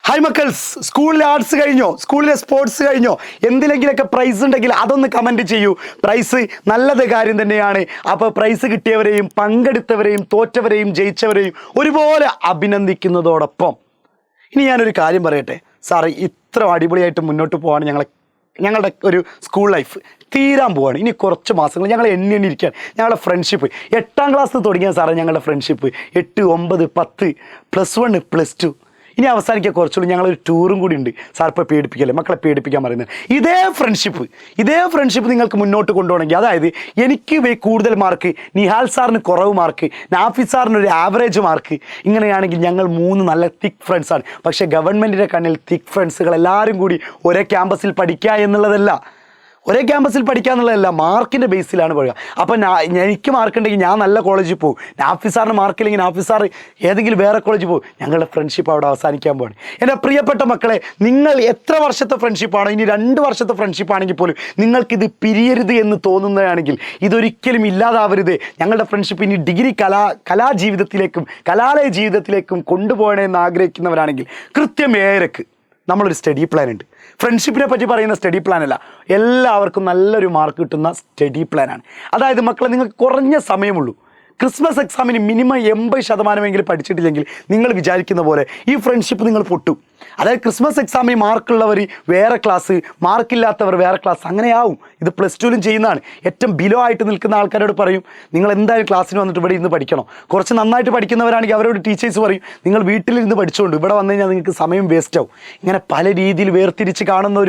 Hi മക്കൾസ്, സ്കൂളിലെ arts കഴിഞ്ഞോ? സ്കൂളിലെ സ്പോർട്സ് കഴിഞ്ഞോ? എന്തിലെങ്കിലൊക്കെ പ്രൈസ് ഉണ്ടെങ്കിൽ അതൊന്ന് കമൻറ്റ് ചെയ്യൂ. പ്രൈസ് നല്ലത് കാര്യം തന്നെയാണ്. അപ്പോൾ പ്രൈസ് കിട്ടിയവരെയും പങ്കെടുത്തവരെയും തോറ്റവരെയും ജയിച്ചവരെയും ഒരുപോലെ അഭിനന്ദിക്കുന്നതോടൊപ്പം ഇനി ഞാനൊരു കാര്യം പറയട്ടെ സാറേ, ഇത്ര അടിപൊളിയായിട്ട് മുന്നോട്ട് പോവാണ് ഞങ്ങളുടെ ഒരു സ്കൂൾ ലൈഫ് തീരാൻ പോവാണ്. ഇനി കുറച്ച് മാസങ്ങൾ ഞങ്ങൾ എണ്ണിയിരിക്കുകയാണ്. ഞങ്ങളുടെ ഫ്രണ്ട്ഷിപ്പ് 8ാം ക്ലാസ് തുടങ്ങിയ സാറേ ഞങ്ങളുടെ ഫ്രണ്ട്ഷിപ്പ് 8, 9, 10, +1, +2 ഇനി അവസാനിക്കാൻ കുറച്ചുള്ളൂ. ഞങ്ങളൊരു ടൂറും കൂടി ഉണ്ട്. സാർ ഇപ്പോൾ പേടിപ്പിക്കല്ലേ, മക്കളെ പേടിപ്പിക്കാൻ പറയുന്നത്. ഇതേ ഫ്രണ്ട്ഷിപ്പ് നിങ്ങൾക്ക് മുന്നോട്ട് കൊണ്ടുപോകണമെങ്കിൽ, അതായത് എനിക്ക് കൂടുതൽ മാർക്ക്, നിഹാൽ സാറിന് കുറവ് മാർക്ക്, നാഫിസ് സാറിന് ഒരു ആവറേജ് മാർക്ക്, ഇങ്ങനെയാണെങ്കിൽ ഞങ്ങൾ 3 നല്ല തിക്ക് ഫ്രണ്ട്സാണ്. പക്ഷേ ഗവൺമെൻറ്റിൻ്റെ കണ്ണിൽ തിക്ക് ഫ്രണ്ട്സുകൾ എല്ലാവരും കൂടി ഒരേ ക്യാമ്പസിൽ പഠിക്കുക എന്നുള്ളതല്ല, ഒരേ ക്യാമ്പസിൽ പഠിക്കുക എന്നുള്ളതല്ല, മാർക്കിൻ്റെ ബേസിലാണ് പഠിക്കുക. അപ്പോൾ എനിക്ക് മാർക്കുണ്ടെങ്കിൽ ഞാൻ നല്ല കോളേജിൽ പോകും, നാഫിസ് സാറിന് മാർക്കില്ലെങ്കിൽ നാഫിസ് സാർ ഏതെങ്കിലും വേറെ കോളേജിൽ പോകും. ഞങ്ങളുടെ ഫ്രണ്ട്ഷിപ്പ് അവിടെ അവസാനിക്കാൻ പോവാണ്. എൻ്റെ പ്രിയപ്പെട്ട മക്കളെ, നിങ്ങൾ എത്ര വർഷത്തെ ഫ്രണ്ട്ഷിപ്പാണോ, ഇനി 2 വർഷത്തെ ഫ്രണ്ട്ഷിപ്പ് ആണെങ്കിൽ പോലും നിങ്ങൾക്കിത് പിരിയരുത് എന്ന് തോന്നുന്നതാണെങ്കിൽ ഇതൊരിക്കലും ഇല്ലാതാവരുത്. ഞങ്ങളുടെ ഫ്രണ്ട്ഷിപ്പ് ഇനി ഡിഗ്രി കലാജീവിതത്തിലേക്കും കലാലയ ജീവിതത്തിലേക്കും കൊണ്ടുപോകണമെന്ന് ആഗ്രഹിക്കുന്നവരാണെങ്കിൽ കൃത്യം 7 നമ്മളൊരു സ്റ്റഡി പ്ലാൻ ഉണ്ട്. ഫ്രണ്ട്ഷിപ്പിനെ പറ്റി പറയുന്ന സ്റ്റഡി പ്ലാൻ അല്ല, എല്ലാവർക്കും നല്ലൊരു മാർക്ക് കിട്ടുന്ന സ്റ്റഡി പ്ലാനാണ്. അതായത് മക്കളെ, നിങ്ങൾക്ക് കുറഞ്ഞ സമയമുള്ളൂ. ക്രിസ്മസ് എക്സാമിന് മിനിമം 80% പഠിച്ചിട്ടില്ലെങ്കിൽ നിങ്ങൾ വിചാരിക്കുന്ന പോലെ ഈ ഫ്രണ്ട്ഷിപ്പ് നിങ്ങൾ പൊട്ടും. അതായത് ക്രിസ്മസ് എക്സാമിന് മാർക്കുള്ളവർ വേറെ ക്ലാസ്, മാർക്കില്ലാത്തവർ വേറെ ക്ലാസ്, അങ്ങനെയാവും. ഇത് +2ലും ചെയ്യുന്നതാണ്. ഏറ്റവും ബിലോ ആയിട്ട് നിൽക്കുന്ന ആൾക്കാരോട് പറയും, നിങ്ങൾ എന്തായാലും ക്ലാസ്സിന് വന്നിട്ട് ഇവിടെ ഇരുന്ന് പഠിക്കണം. കുറച്ച് നന്നായിട്ട് പഠിക്കുന്നവരാണെങ്കിൽ അവരോട് ടീച്ചേഴ്സ് പറയും, നിങ്ങൾ വീട്ടിലിരുന്ന് പഠിച്ചുകൊണ്ട് ഇവിടെ വന്നു കഴിഞ്ഞാൽ നിങ്ങൾക്ക് സമയം വേസ്റ്റ് ആവും. ഇങ്ങനെ പല രീതിയിൽ വേർതിരിച്ച് കാണുന്ന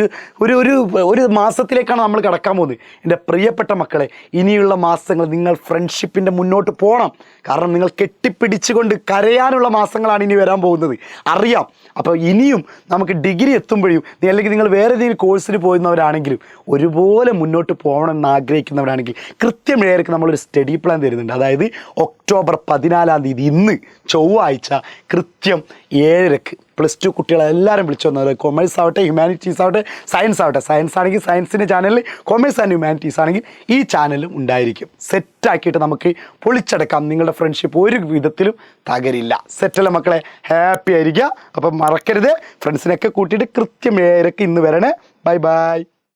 ഒരു മാസത്തിലേക്കാണ് നമ്മൾ കടക്കാൻ പോകുന്നത്. എൻ്റെ പ്രിയപ്പെട്ട മക്കളെ, ഇനിയുള്ള മാസങ്ങൾ നിങ്ങൾ ഫ്രണ്ട്ഷിപ്പിൻ്റെ മുന്നോട്ട് പോകണം. കാരണം നിങ്ങൾ കെട്ടിപ്പിടിച്ചുകൊണ്ട് കരയാനുള്ള മാസങ്ങളാണ് ഇനി വരാൻ പോകുന്നത്, അറിയാം. അപ്പോൾ ഇനിയും നമുക്ക് ഡിഗ്രി എത്തുമ്പോഴും, അല്ലെങ്കിൽ നിങ്ങൾ വേറെ ഏതെങ്കിലും കോഴ്സിന് പോകുന്നവരാണെങ്കിലും ഒരുപോലെ മുന്നോട്ട് പോകണമെന്ന് ആഗ്രഹിക്കുന്നവരാണെങ്കിൽ കൃത്യം 7 നമ്മളൊരു സ്റ്റഡി പ്ലാൻ തരുന്നുണ്ട്. അതായത് ഒക്ടോബർ 14 തീയതി, ഇന്ന് ചൊവ്വാഴ്ച കൃത്യം 7 +2 കുട്ടികളെല്ലാവരും വിളിച്ചു വന്നത്. കൊമേഴ്സ് ആവട്ടെ, ഹ്യൂമാനിറ്റീസ് ആവട്ടെ, സയൻസ് ആവട്ടെ. സയൻസ് ആണെങ്കിൽ സയൻസിൻ്റെ ചാനലിൽ, കൊമേഴ്സ് ആൻഡ് ഹ്യൂമാനിറ്റീസ് ആണെങ്കിൽ ഈ ചാനലും ഉണ്ടായിരിക്കും. സെറ്റാക്കിയിട്ട് നമുക്ക് പൊളിച്ചടക്കാം. നിങ്ങളുടെ ഫ്രണ്ട്ഷിപ്പ് ഒരു വിധത്തിലും തകരില്ല. സെറ്റല്ല മക്കളെ? ഹാപ്പി ആയിരിക്കുക. അപ്പം മറക്കരുത്, ഫ്രണ്ട്സിനൊക്കെ കൂട്ടിയിട്ട് കൃത്യം 7 ഇന്ന് വരണേ. Bye bye.